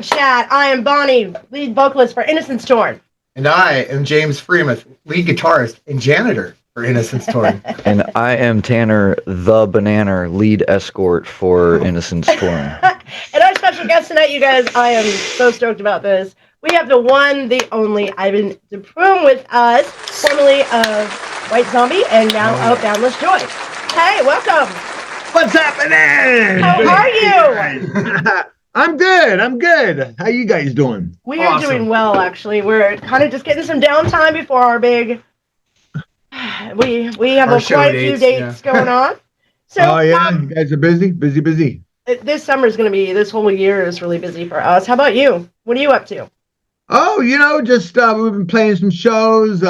Chat. I am Bonnie, lead vocalist for Innocence Torn. And I am James Freemuth, lead guitarist and janitor for Innocence Torn. And I am Tanner, the Banana, lead escort for Innocence Torn. And our special guest tonight, you guys, I am so stoked about this. We have the one, the only Ivan Prume with us, formerly of White Zombie and now of Boundless Joy. Hey, welcome. What's happening? How are you? I'm good. How you guys doing? We are doing well, actually. We're kind of just getting some downtime before our big... We have quite a few dates going on. So, you guys are busy? Busy. This summer is going to be, this whole year is really busy for us. How about you? What are you up to? Oh, just we've been playing some shows.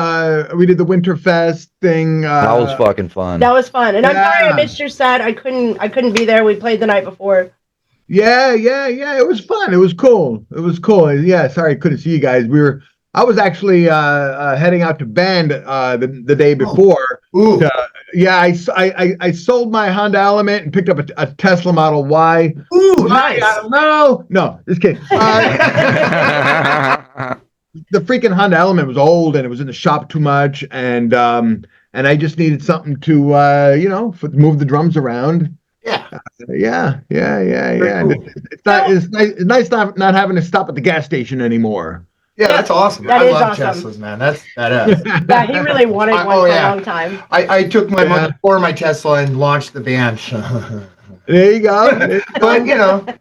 We did the Winterfest thing. That was fucking fun. That was fun. And I'm sorry I missed your set. I couldn't be there. We played the night before. Yeah. It was fun. It was cool. Yeah, sorry I couldn't see you guys. I was actually heading out to Bend the day before. I sold my Honda Element and picked up a Tesla Model Y. Ooh, nice. No, just kidding. The freaking Honda Element was old and it was in the shop too much, and I just needed something to move the drums around. Yeah. Cool. It's nice not having to stop at the gas station anymore. Yeah, that's awesome. I love Teslas, man. That's badass. Yeah, he really wanted one for a long time. I took my money for my Tesla and launched the band. There you go. But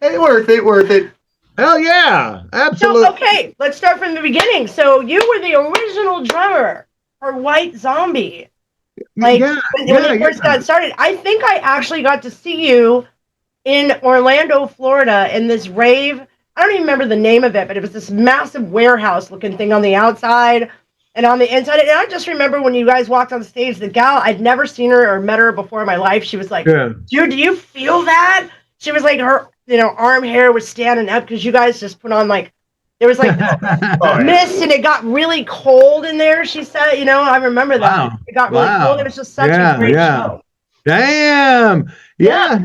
it's worth it. Hell yeah, absolutely. So, okay, let's start from the beginning. So you were the original drummer for White Zombie. When it first got started. I think I actually got to see you in Orlando, Florida, in this rave. I don't even remember the name of it, but it was this massive warehouse-looking thing on the outside and on the inside. And I just remember when you guys walked on stage, the gal, I'd never seen her or met her before in my life. She was like, dude, do you feel that? She was like, her arm hair was standing up because you guys just put on there was mist and it got really cold in there, she said. I remember that. Wow. It got really cold. It was just such a great show. Damn. Yeah.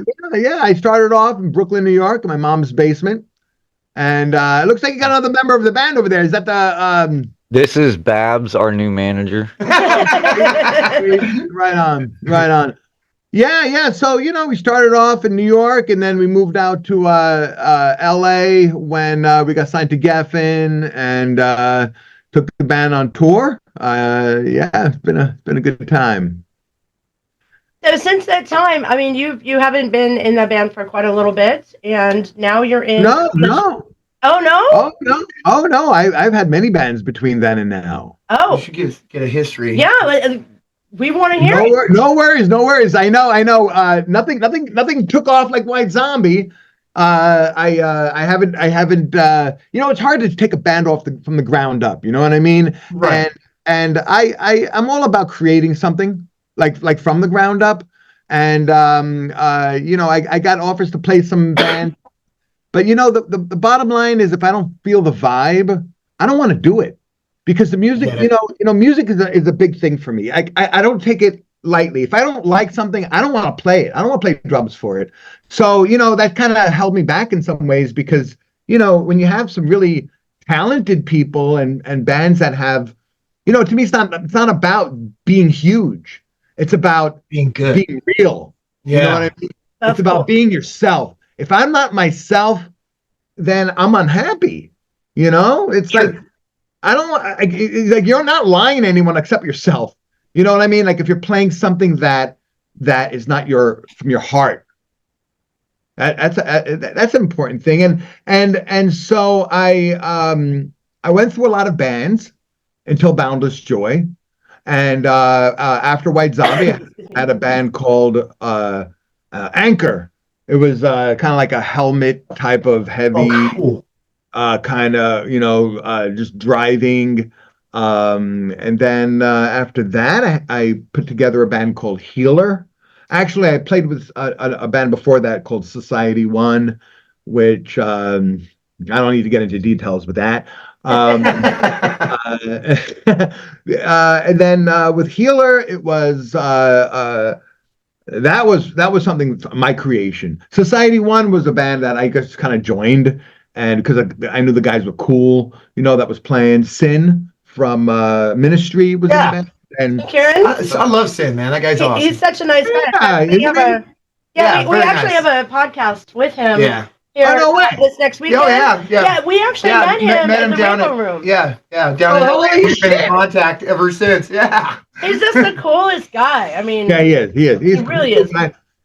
I started off in Brooklyn, New York, in my mom's basement. And it looks like you got another member of the band over there. Is that the... This is Babs, our new manager. Right on. Yeah. So, we started off in New York, and then we moved out to L.A. when we got signed to Geffen and took the band on tour. It's been a good time. So since that time, I mean, you haven't been in that band for quite a little bit, and now you're in... No. Oh, no? Oh, no. I've had many bands between then and now. Oh. You should get a history. Yeah, we want to hear it. No worries. I know. Nothing took off like White Zombie. I haven't. It's hard to take a band off from the ground up. You know what I mean? Right. And I'm all about creating something like from the ground up. And I got offers to play some bands, but the bottom line is if I don't feel the vibe, I don't want to do it. Because the music, music is a big thing for me. I don't take it lightly. If I don't like something, I don't want to play it. I don't want to play drums for it. So, that kind of held me back in some ways because, when you have some really talented people and bands that have, to me, it's not about being huge. It's about being good, being real. Yeah. You know what I mean? It's about being yourself. If I'm not myself, then I'm unhappy. It's like, I don't want, you're not lying to anyone except yourself. You know what I mean? Like if you're playing something that is not from your heart, that's an important thing. And so I went through a lot of bands until Boundless Joy. And after White Zombie, I had a band called Anchor. It was kind of like a helmet type of heavy. Oh, cool. kind of, just driving. And then after that, I put together a band called Healer. Actually, I played with a band before that called Society One, which I don't need to get into details with that. And then with Healer, it was that was something my creation. Society One was a band that I just kind of joined, and because I knew the guys were cool, that was playing. Sin from Ministry was in the band, and Karen. I love Sin, man. That guy's awesome. He's such a nice guy. Yeah, we actually have a podcast with him. Yeah. Here, this next weekend. Oh yeah. Yeah, we actually met him in the Rainbow Room. Down in we've been in contact ever since. Yeah. He's just the coolest guy. I mean, yeah, he is. He really is.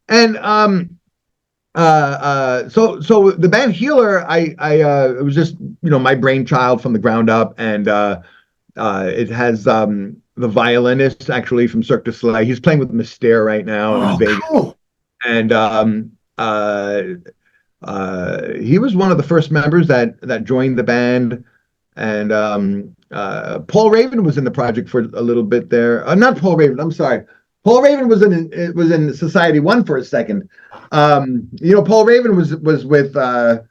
And so the band Healer, it was just my brainchild from the ground up, and it has the violinist actually from Cirque du Soleil. He's playing with Mystere right now in Vegas. Cool. And he was one of the first members that joined the band, and Paul Raven was in the project for a little bit there. Not Paul Raven. I'm sorry. Paul Raven was in Society One for a second. Paul Raven was with what's that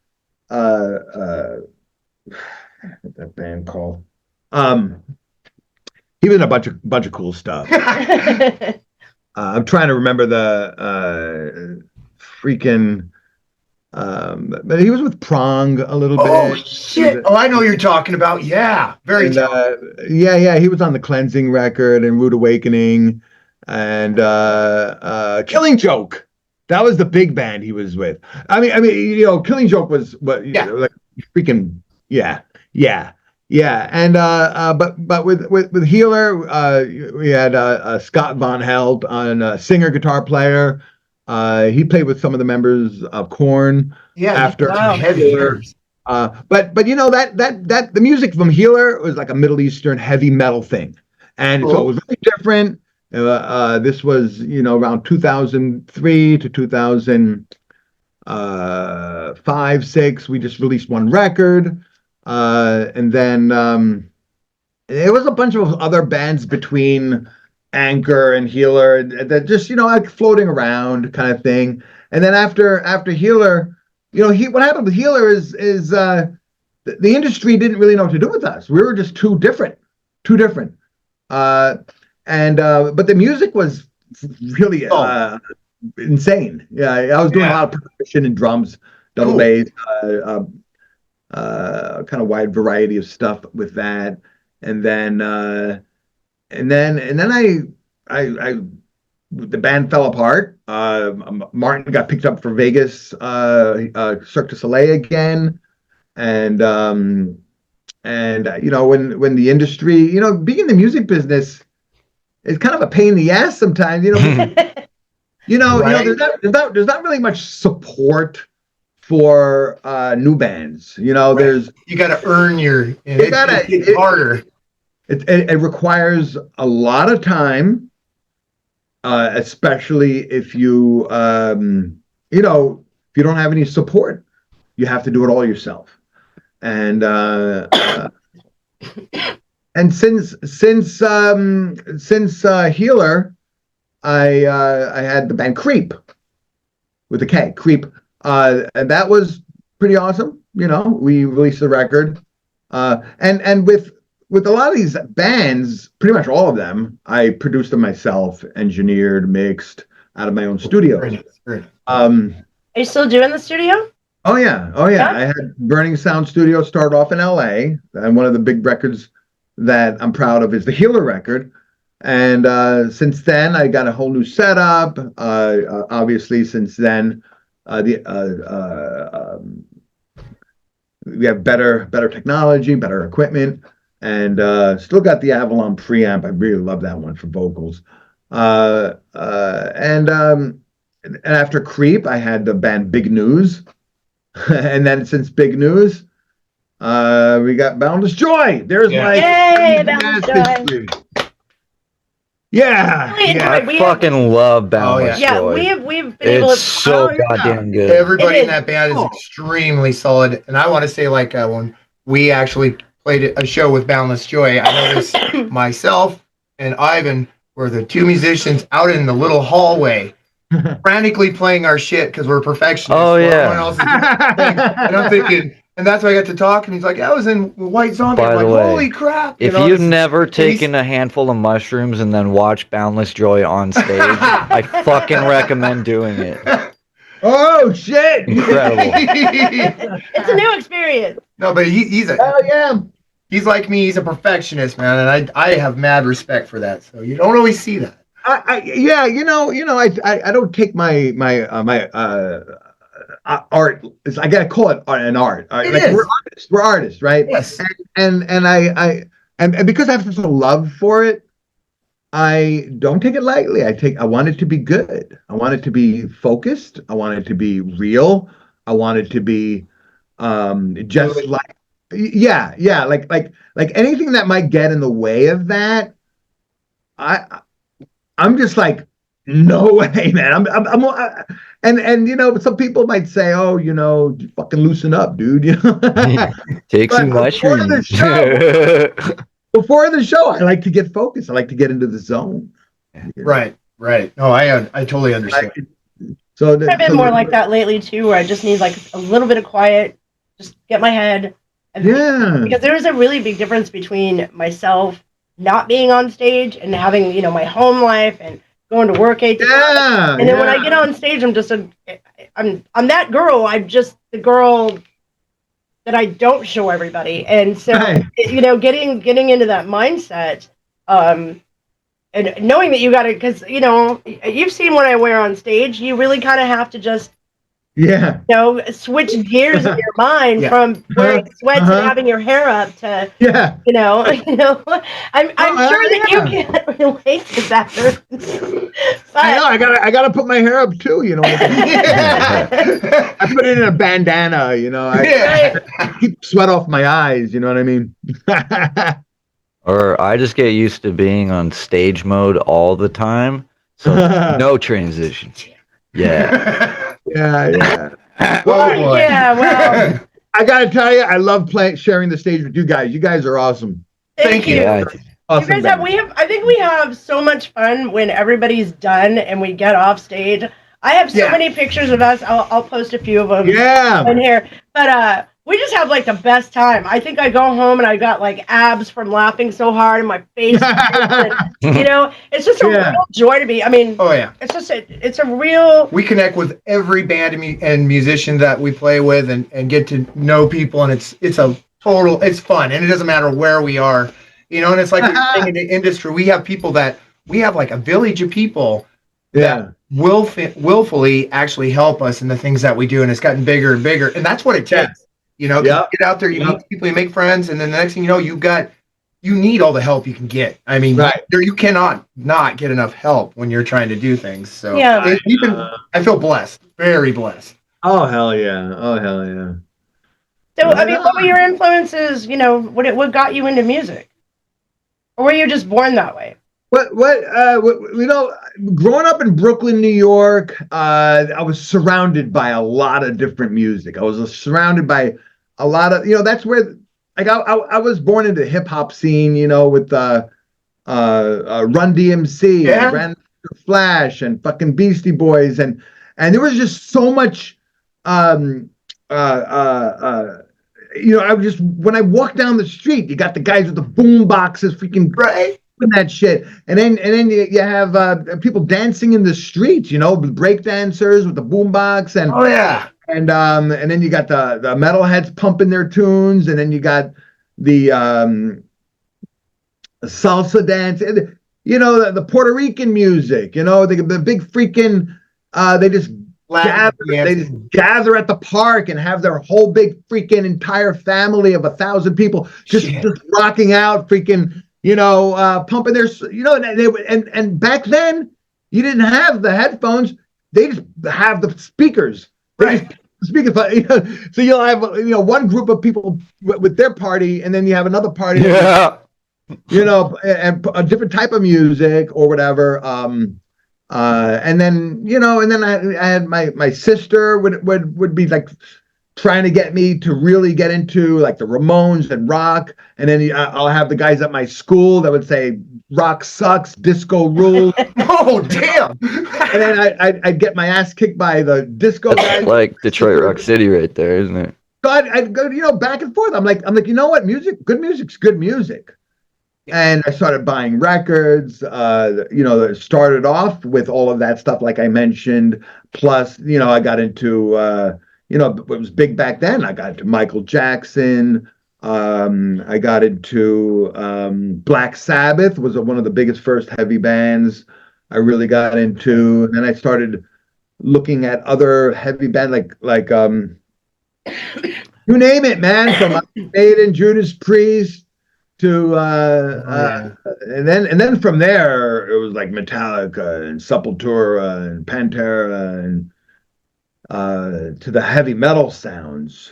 band called? He was in a bunch of cool stuff. I'm trying to remember the freaking. But he was with Prong a little bit. Oh shit! I know what you're talking about. Yeah, very. Yeah. He was on the Cleansing record and Rude Awakening, and Killing Joke. That was the big band he was with. I mean, Killing Joke was like freaking yeah. And but with Healer, we had Scott Von Helt on singer, guitar player. He played with some of the members of Korn. Yeah, after Healer. But that the music from Healer was like a Middle Eastern heavy metal thing, and so it was very different. This was around 2003 to 2005, 6. We just released one record, and then there was a bunch of other bands between Anchor and Healer that just like floating around kind of thing. And then after Healer, what happened with Healer is the industry didn't really know what to do with us. We were just too different. But the music was really insane. Yeah, I was doing a lot of percussion and drums, double bass, kind of wide variety of stuff with that. And then the band fell apart. Martin got picked up for Vegas, Cirque du Soleil again, and when the industry, being in the music business, is kind of a pain in the ass sometimes. Right. There's not really much support for new bands. There's you got to earn your. It's harder. It requires a lot of time, especially if you if you don't have any support, you have to do it all yourself. And since Healer, I had the band Creep with a K, Creep, and that was pretty awesome. We released the record, and with a lot of these bands, pretty much all of them, I produced them myself, engineered, mixed out of my own studio. Are you still doing the studio? Oh yeah. I had Burning Sound Studio start off in LA, and one of the big records that I'm proud of is the Healer record. And since then, I got a whole new setup. Obviously, since then, we have better technology, better equipment. And still got the Avalon preamp. I really love that one for vocals. And after Creep, I had the band Big News. And then since Big News, we got Boundless Joy. There's my Yay, Boundless Joy. Yeah. Really Yeah. enjoyed. I fucking love Boundless Yeah, Joy. we've been able to. It's so goddamn good. Everybody It in that band is cool. extremely solid, and I want to say, like, when we actually played a show with Boundless Joy, I noticed myself and Ivan were the two musicians out in the little hallway, frantically playing our shit because we're perfectionists. Oh, While yeah. everyone else is doing their thing. And I'm thinking, and that's why I got to talk, and he's like, "I was in White Zombie." By I'm the like, way, "Holy crap!" If you've never taken a handful of mushrooms and then watched Boundless Joy on stage, I fucking recommend doing it. Oh shit! Incredible. It's a new experience. No, but Oh yeah. he's like me. He's a perfectionist, man, and I have mad respect for that. So you don't always see that. Yeah, I don't take my art. I gotta call it an art. It Like is. we're artists, right? Yes. And because I have such a love for it, I don't take it lightly. I want it to be good. I want it to be focused. I want it to be real. I want it to be just Really? like yeah, like anything that might get in the way of that, I'm just like, no way, man. And some people might say, oh, you fucking loosen up, dude. Take some But mushrooms. before the show, I like to get focused. I like to get into the zone. Right. No, I totally understand. I've been more like that lately too, where I just need like a little bit of quiet, just get my head. Because there is a really big difference between myself not being on stage and having, my home life and going to work 8 to 5. And then when I get on stage, I'm just I'm that girl. I'm just the girl that I don't show everybody. And so, getting into that mindset, and knowing that you got to, because, you've seen what I wear on stage, you really kind of have to just, switch gears in your mind from wearing sweats and having your hair up to, I'm sure that you can't relate to that. I know. I gotta put my hair up too. I put it in a bandana. I keep sweat off my eyes. You know what I mean? Or I just get used to being on stage mode all the time, so no transition. Yeah. Yeah. Oh boy. Yeah, well, I gotta tell you, I love sharing the stage with you guys. You guys are awesome. thank you. Yeah, Awesome. You guys I think we have so much fun when everybody's done and we get off stage. I have so many pictures of us. I'll post a few of them in here. But we just have like the best time. I think I go home and I got like abs from laughing so hard and my face. And, it's just a real joy to be. I mean, it's just it's a real. We connect with every band and musician that we play with and get to know people, and it's fun, and it doesn't matter where we are, and it's like in the industry, we have like a village of people that willfully actually help us in the things that we do, and it's gotten bigger and bigger, and that's what it takes. You get out there, you meet people, you make friends, and then the next thing you know, you need all the help you can get. I mean, you cannot not get enough help when you're trying to do things. So I feel blessed, very blessed. Oh hell yeah! So I mean, what were your influences? What got you into music, or were you just born that way? Growing up in Brooklyn, New York, I was surrounded by a lot of different music. I was surrounded by a lot of, that's where, like, I was born into the hip hop scene, with Run DMC, and Ran Flash, and fucking Beastie Boys, and there was just so much. I was just, when I walked down the street, you got the guys with the boom boxes, freaking that shit, and then you have people dancing in the streets, break dancers with the boombox, and and then you got the metalheads pumping their tunes, and then you got the salsa dance, and the Puerto Rican music, the big freaking they just gather at the park and have their whole big freaking entire family of 1,000 people just rocking out, freaking. Pumping their, and back then you didn't have the headphones; they just have the speakers. Speakers, so you'll have one group of people with their party, and then you have another party. you know, and a different type of music or whatever. And then, you know, and then I had my sister would be like trying to get me to really get into like the Ramones and rock. And then I'll have the guys at my school that would say rock sucks, disco rules. Oh, damn. And then I'd get my ass kicked by the disco That's guys. like Detroit Rock City right there, isn't it? So I'd go, you know, back and forth. I'm like, you know what? Good music's good music. And I started buying records, you know, that started off with all of that stuff, like I mentioned. Plus, you know, I got into, you know, it was big back then. I got into Michael Jackson. I got into Black Sabbath was one of the biggest first heavy bands I really got into. And then I started looking at other heavy bands like you name it, man, from Iron Maiden, Judas Priest to and then from there it was like Metallica and Sepultura and Pantera and to the heavy metal sounds.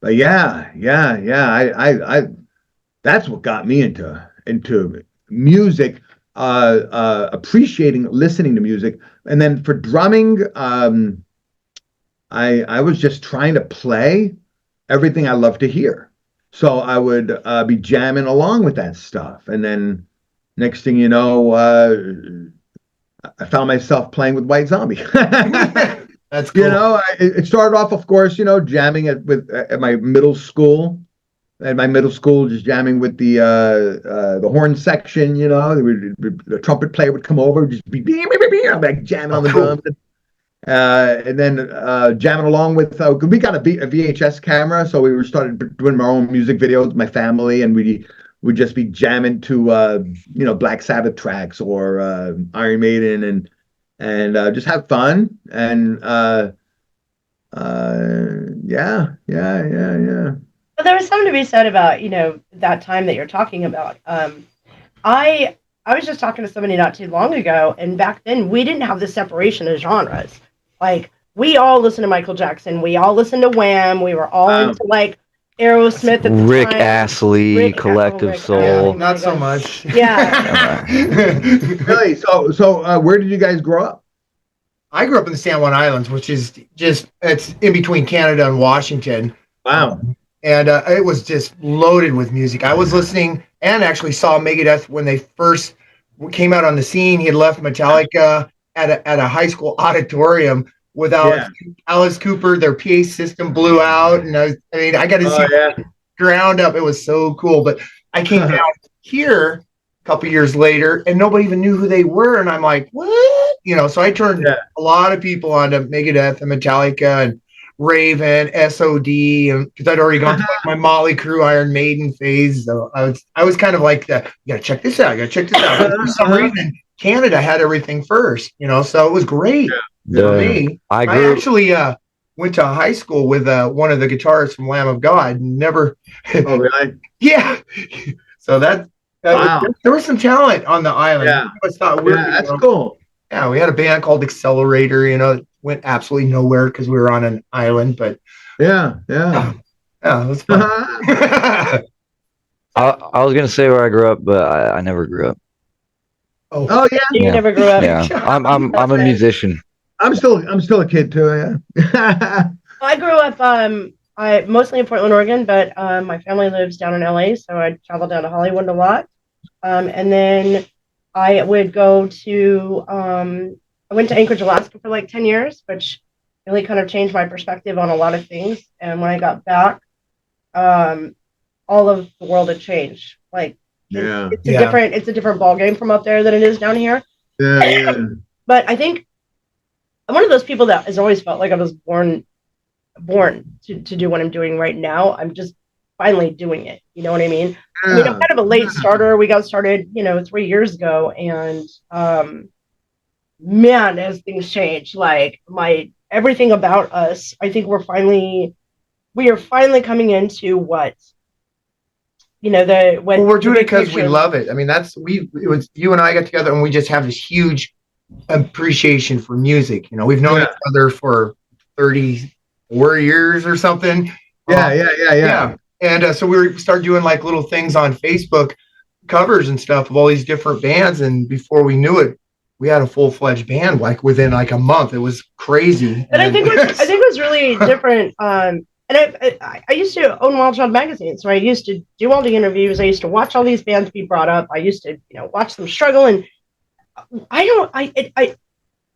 But yeah, I that's what got me into music, appreciating listening to music. And then for drumming, I was just trying to play everything I love to hear. So I would be jamming along with that stuff. And then next thing you know, I found myself playing with White Zombie. That's cool. You know, it started off, of course, you know, jamming at my middle school. At my middle school, just jamming with the horn section, you know. The trumpet player would come over, just be I'm like jamming on the drums. And then jamming along with we got a VHS camera, so we started doing our own music videos with my family, and we would just be jamming to you know, Black Sabbath tracks or Iron Maiden, and just have fun. And yeah. But there was something to be said about, you know, that time that you're talking about. I was just talking to somebody not too long ago, and back then we didn't have the separation of genres. Like, we all listened to Michael Jackson. We all listened to Wham. We were all into, like, Aerosmith at the Rick time. Astley, Collective Soul. Not so much. Yeah. Really? So where did you guys grow up? I grew up in the San Juan Islands, which is it's in between Canada and Washington. Wow. And it was just loaded with music. I was listening and actually saw Megadeth when they first came out on the scene. He had left Metallica at a high school auditorium with Alice Cooper. Their PA system blew out, and I got to see it ground up. It was so cool. But I came down here a couple years later, and nobody even knew who they were. And I'm like, what? You know, so I turned a lot of people onto Megadeth and Metallica and Raven, SOD, and because I'd already gone through my Motley Crue, Iron Maiden phase. So I was kind of like, you gotta check this out. For some reason, Canada had everything first, you know, so it was great for me. I actually went to high school with one of the guitarists from Lamb of God. Never. Oh, really? Yeah. So there was some talent on the island. Yeah. That's cool. Yeah, we had a band called Accelerator, you know, went absolutely nowhere because we were on an island, but yeah, it was fun. I was gonna say where I grew up, but I never grew up. Oh yeah, you never grew up. Yeah, I'm a musician. I'm still a kid too. Yeah. I grew up I mostly in Portland, Oregon, but my family lives down in LA, so I travel down to Hollywood a lot. And then I would go to I went to Anchorage, Alaska for like 10 years, which really kind of changed my perspective on a lot of things. And when I got back, all of the world had changed. Like, it's a different ball game from up there than it is down here. Yeah. But I think I'm one of those people that has always felt like I was born to do what I'm doing right now. I'm just finally doing it. You know what I mean? I mean, I'm kind of a late starter. We got started, 3 years ago, and man, as things change, like everything about us, I think we are finally coming into what we're doing it because we love it. I mean, it was you and I got together and we just have this huge appreciation for music. We've known each other for 34 years or something. Yeah. And so we started doing like little things on Facebook covers and stuff of all these different bands, and before we knew it, we had a full-fledged band like within like a month. It was crazy. But I think it was really different. And I used to own Wild Child magazine, so I used to do all the interviews. I used to watch all these bands be brought up. I used to, watch them struggle. And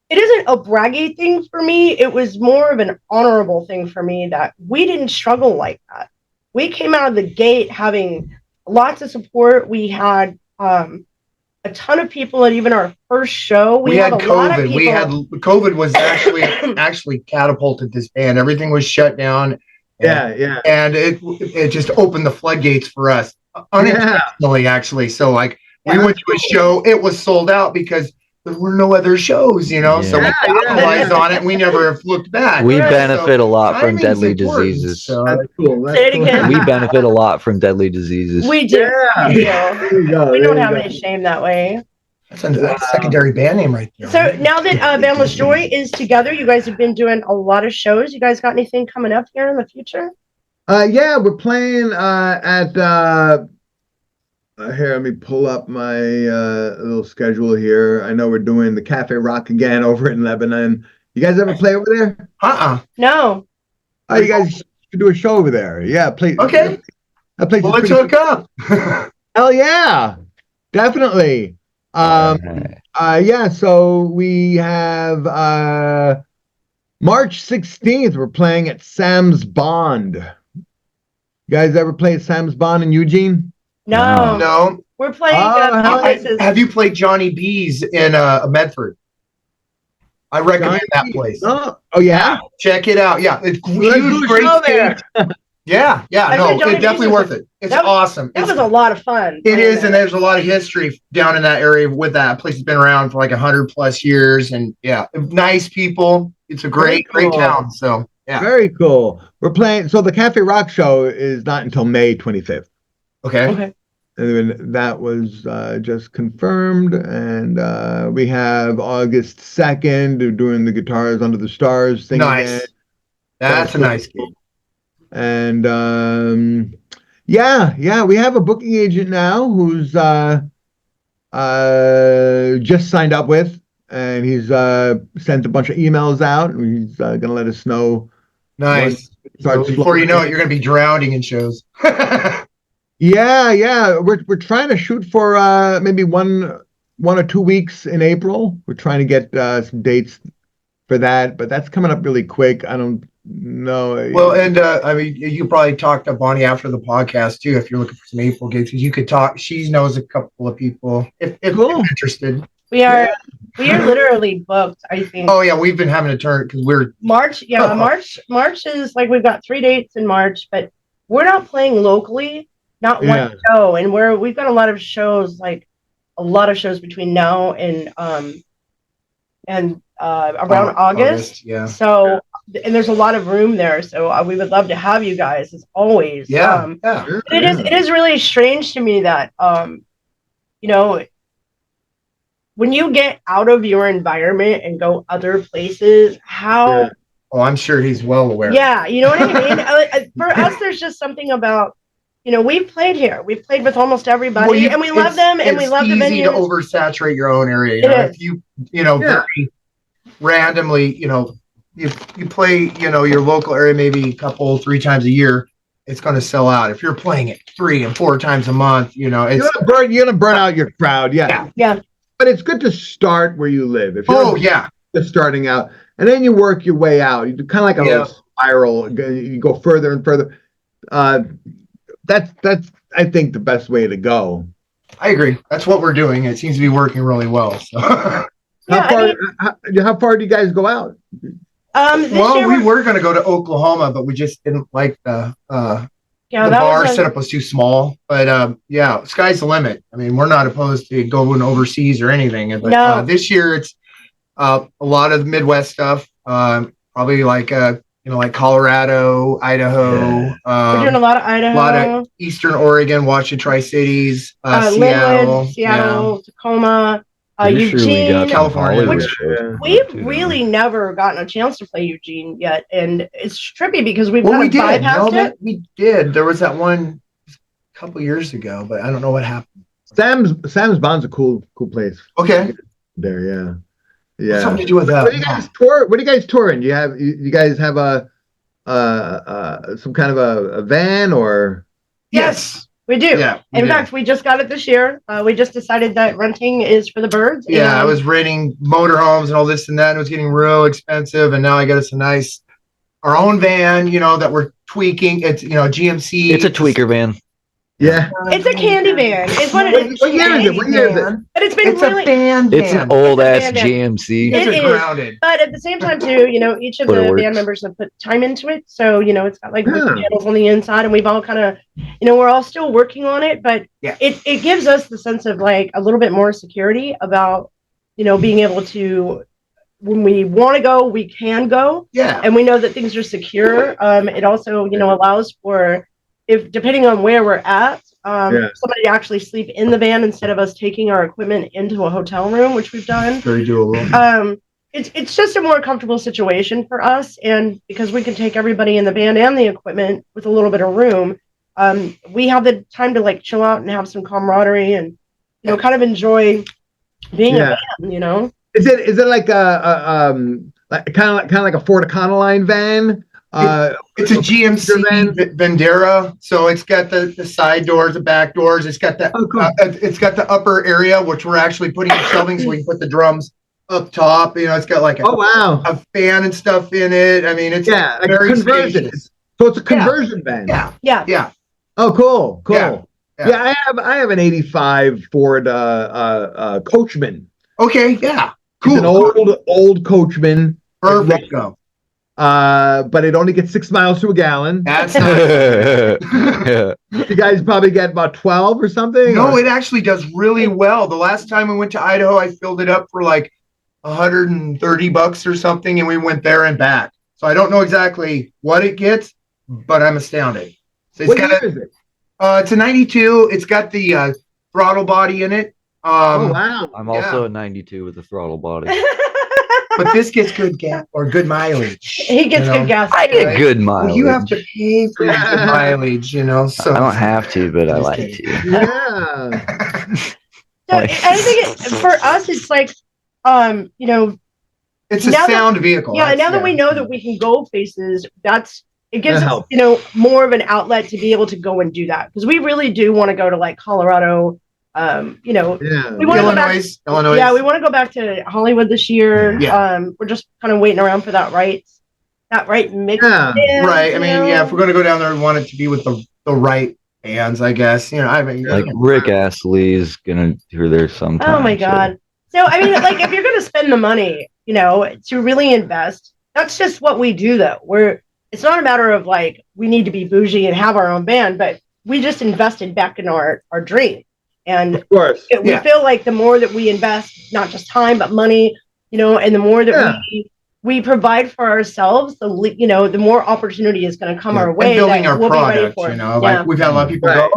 it isn't a braggy thing for me. It was more of an honorable thing for me that we didn't struggle like that. We came out of the gate having lots of support. We had a ton of people at even our first show. We had COVID. COVID was actually catapulted this band. Everything was shut down. Yeah. And it just opened the floodgates for us unintentionally, actually. So like we went to a show, it was sold out because there were no other shows, so we capitalized on it and we never have looked back. We benefit a lot from deadly diseases. So that's cool. Say it again. We benefit a lot from deadly diseases. We do. Yeah. We don't have any shame that way. That's a secondary band name right there. So now that Boundless Joy is together, you guys have been doing a lot of shows. You guys got anything coming up here in the future? Yeah, we're playing at here, let me pull up my little schedule here. I know we're doing the Cafe Rock again over in Lebanon. You guys ever play over there? No. Oh, you guys should do a show over there. Yeah, play. Okay. That place Let's hook up. Hell yeah, definitely. Yeah. So we have March 16th. We're playing at Sam's Bond. You guys ever play at Sam's Bond in Eugene? No. We're playing places. Have you played Johnny B's in Medford? I recommend that place. Oh yeah. Check it out. Yeah, it's huge, great stage. Yeah. No, it's definitely worth it. It's awesome. That was a lot of fun. It is, and there's a lot of history down in that area with that place. Has been around for like 100+ years, and nice people. It's a great town. So yeah, very cool. We're playing. So the Cafe Rock show is not until May 25th. Okay. And then that was just confirmed, and we have August 2nd doing the Guitars Under the Stars thing. Nice. Again. That's a nice game. And we have a booking agent now who's just signed up with, and he's sent a bunch of emails out, and he's gonna let us know. Nice. So before you know it, you're gonna be drowning in shows. Yeah. We're trying to shoot for maybe one or 2 weeks in April. We're trying to get some dates for that, but that's coming up really quick. I don't know. Well, and I mean, you probably talked to Bonnie after the podcast too, if you're looking for some April gigs. You could talk. She knows a couple of people if you're interested. We are literally booked, I think. Oh yeah, we've been having to turn because we're March. Yeah, March is like we've got 3 dates in March, but we're not playing locally. Not one show, and we've got a lot of shows between now and around August. Yeah. So, and there's a lot of room there. So we would love to have you guys as always. Yeah. It is really strange to me that when you get out of your environment and go other places, how. Oh, I'm sure he's well aware. Yeah, you know what I mean. For us, there's just something about. We've played here. We've played with almost everybody, and we love them, and we love the venues. It's easy to oversaturate your own area. If you, very randomly, you play, your local area maybe 2-3 times a year, it's going to sell out. If you're playing it 3 and 4 times a month, you're gonna burn out your crowd. Yeah. But it's good to start where you live. If you're just starting out, and then you work your way out. You do kind of like a little spiral. You go further and further. That's I think the best way to go. I agree. That's what we're doing. It seems to be working really well. So. How far do you guys go out? We were going to go to Oklahoma, but we just didn't like the bar setup was too small. But sky's the limit. I mean, we're not opposed to going overseas or anything. But this year it's a lot of the Midwest stuff. Probably like like Colorado, Idaho. We're doing a lot of Idaho. A lot of Eastern Oregon, Washington, Tri-Cities, Seattle, Tacoma, Eugene, California. Which we've really never gotten a chance to play Eugene yet. And it's trippy because we've kind of bypassed it. We did. There was that one a couple years ago, but I don't know what happened. Sam's Bond's a cool place. Okay. There, yeah. What's something to do with What that? do you guys tour? What are you guys touring? Do you guys have a some kind of a van or? Yes, we do. Yeah, In fact, we just got it this year. We just decided that renting is for the birds. Yeah, I was renting motorhomes and all this and that, and it was getting real expensive. And now I got us our own van, that we're tweaking. It's GMC. It's a tweaker van. Yeah, it's a candy van. It's what it is. What year is it? What year is it? But it's been really. A band. It's an old ass GMC. It is. Grounded. But at the same time, too, each of the band members have put time into it. So, it's got like panels on the inside, and we've all kind of, we're all still working on it. But it gives us the sense of like a little bit more security about, being able to, when we want to go, we can go. Yeah. And we know that things are secure. It also, allows for, if depending on where we're at, somebody to actually sleep in the van instead of us taking our equipment into a hotel room, which we've done. Very doable. It's just a more comfortable situation for us, and because we can take everybody in the van and the equipment with a little bit of room, we have the time to like chill out and have some camaraderie and kind of enjoy being a band. Is it like kind of like a Ford Econoline van? It's a GMC Vendera, so it's got the side doors, the back doors. It's got it's got the upper area, which we're actually putting shelving so we can put the drums up top. It's got like a fan and stuff in it. I mean, it's like very conversion. spacious. So it's a conversion van. Yeah. Oh, cool. Yeah, I have an '85 Ford Coachman. Okay, yeah, cool. It's an old Coachman. Perfect. Go. But it only gets 6 miles to a gallon. That's nice. You guys probably get about 12 or something? No, it actually does really well. The last time we went to Idaho, I filled it up for like $130 or something, and we went there and back. So I don't know exactly what it gets, but I'm astounded. So what year is it? It's a 92. It's got the throttle body in it. Oh, wow. I'm also a 92 with a throttle body. But this gets good gas or good mileage. He gets good gas. I get good mileage. Well, you have to pay for your good mileage, so I don't have to, but I like to. Yeah. So I think for us, it's like, it's a sound vehicle. Yeah, now that we know that we can go places, it gives us, more of an outlet to be able to go and do that, because we really do want to go to like Colorado. We want to go back. Illinois. Yeah, we want to go back to Hollywood this year. Yeah. We're just kind of waiting around for that right mix. Yeah. Right. I mean, if we're gonna go down there, we want it to be with the right bands, I guess. I mean, like Rick Astley is gonna hear there sometime. Oh my God. So I mean, like if you're gonna spend the money, to really invest, that's just what we do though. It's not a matter of like we need to be bougie and have our own band, but we just invested back in our dream. And of course, we feel like the more that we invest, not just time, but money, and the more that we provide for ourselves, the more opportunity is going to come our way. And building our we'll product, like we've had a lot of people go,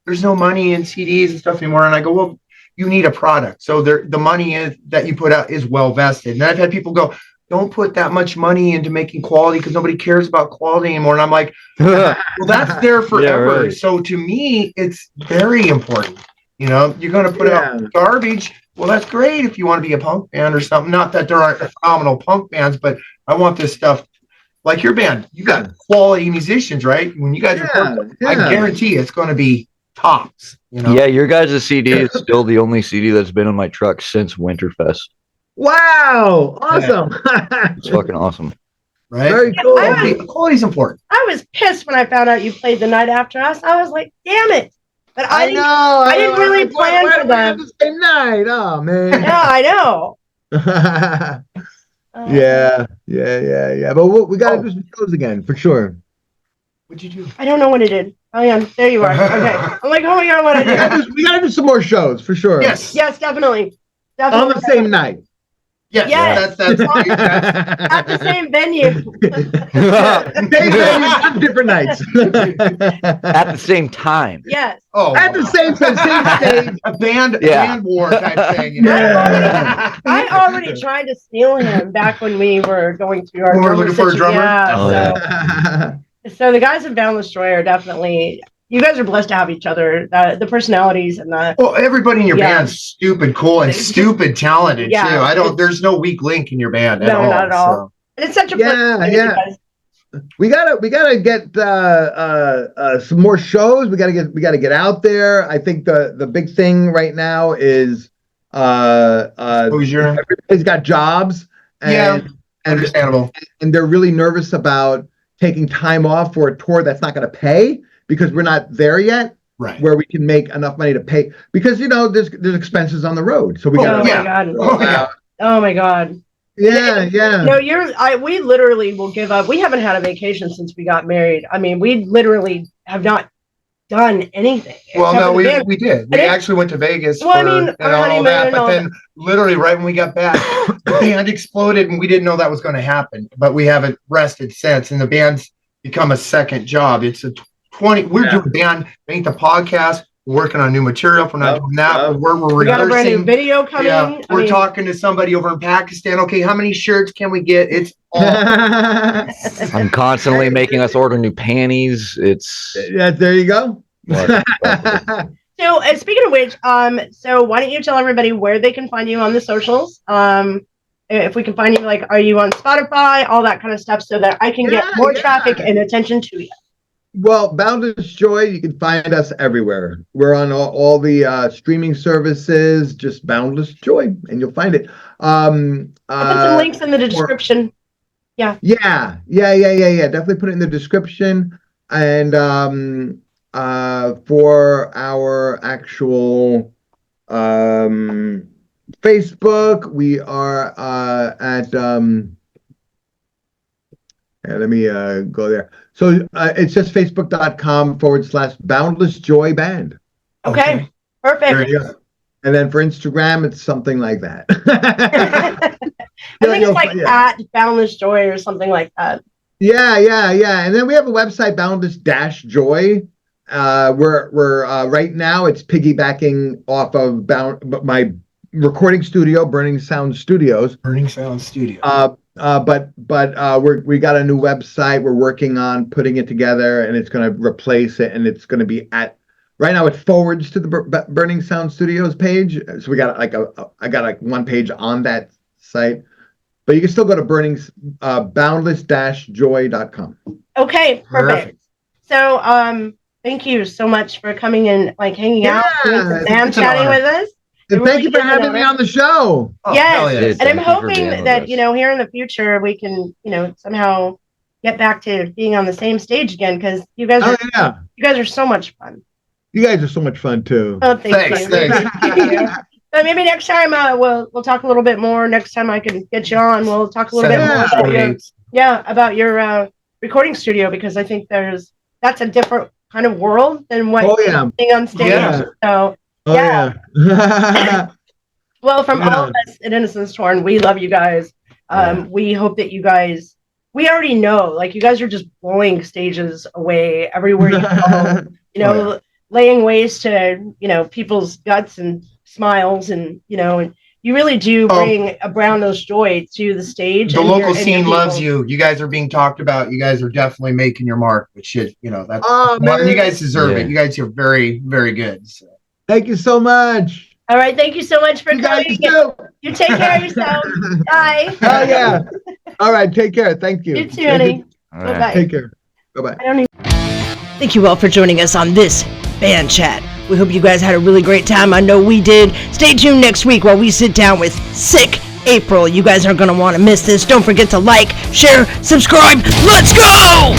there's no money in CDs and stuff anymore. And I go, well, you need a product. So the money that you put out is well vested. And I've had people go, don't put that much money into making quality because nobody cares about quality anymore. And I'm like, well, that's there forever. Yeah, right. So to me, it's very important. You're going to put out garbage. Well, that's great if you want to be a punk band or something. Not that there aren't phenomenal punk bands, but I want this stuff like your band. You got quality musicians, right? When you guys record, I guarantee it's going to be tops. Yeah, your guys' CD is still the only CD that's been on my truck since Winterfest. Wow, awesome! It's fucking awesome. Right? Very cool. Quality's important. I was pissed when I found out you played the night after us. I was like, damn it. But I didn't really plan for them. The same night. Oh man. Yeah, I know. Yeah. But we got to do some shows again for sure. What'd you do? I don't know what it did. Oh yeah, there you are. Okay. I'm like, oh my God, what I did. We got to do some more shows for sure. Yes, definitely. On the same night. Yes. That's at the same venue. Same venue on different nights. At the same time. Yes. Oh, at the same stage. A band war type thing. I already tried to steal him back when we were going through our. We were looking for a drummer. Yeah. So the guys in Boundless Joy are definitely you guys are blessed to have each other. The personalities and the. Well, everybody in your band's stupid cool and stupid talented too. There's no weak link in your band at all. Not at all. So. And it's such a pleasure. Yeah. We gotta get some more shows. We gotta get out there. I think the big thing right now is everybody's got jobs. And understandable. And they're really nervous about taking time off for a tour that's not going to pay because we're not there yet. Right. Where we can make enough money to pay because there's expenses on the road. So we got. Oh my God. Yeah. No, we literally will give up. We haven't had a vacation since we got married. I mean, we literally have not done anything. Well, no, we did. We actually went to Vegas all that, but then literally right when we got back, the band exploded and we didn't know that was going to happen, but we haven't rested since. And the band's become a second job. It's we're doing band, make the podcast, working on new material. If we're not doing that, we're rehearsing. We got a brand new video coming. Yeah, we're talking to somebody over in Pakistan. Okay, how many shirts can we get? It's all. I'm constantly making us order new panties. There you go. So, speaking of which, so why don't you tell everybody where they can find you on the socials? If we can find you, like, are you on Spotify, all that kind of stuff, so that I can get more traffic and attention to you. Well, Boundless Joy, you can find us everywhere. We're on all the streaming services, just Boundless Joy, and you'll find it. I'll put some links in the description. Yeah. Definitely put it in the description. And for our actual Facebook, we are at let me go there. So it's just facebook.com/Boundless Joy Band. Okay. Perfect. And then for Instagram, it's something like that. I think it's like at Boundless Joy or something like that. Yeah. And then we have a website, Boundless-Joy. We're right now it's piggybacking off of my recording studio, Burning Sound Studios. But we got a new website. We're working on putting it together, and it's going to replace it, and it's going to be right now it forwards to the Burning Sound Studios page. So we got I got one page on that site, but you can still go to boundless-joy.com. Okay, perfect. So thank you so much for coming and hanging out and chatting with us. And thank you for having me on the show. Yes. And I'm hoping that, here in the future we can, somehow get back to being on the same stage again because you guys are so much fun. You guys are so much fun too. Oh, thanks. So maybe next time we'll talk a little bit more. Next time I can get you on, we'll talk a little bit more about your recording studio because I think that's a different kind of world than what you're seeing on stage. Yeah. So well, from all of us at Innocence Torn, we love you guys. We hope that you guys, we already know, you guys are just blowing stages away everywhere you go, laying waste to, people's guts and smiles and, and you really do bring a Boundless Joy to the stage. The local scene loves you. You guys are being talked about. You guys are definitely making your mark, which is, that's you guys deserve it. You guys are very, very good. So. Thank you so much. All right. Thank you so much for coming. You take care of yourself. Bye. Oh, yeah. All right. Take care. Thank you. You too, honey. Bye-bye. Take care. Bye-bye. Thank you all for joining us on this band chat. We hope you guys had a really great time. I know we did. Stay tuned next week while we sit down with Sick April. You guys aren't going to want to miss this. Don't forget to like, share, subscribe. Let's go!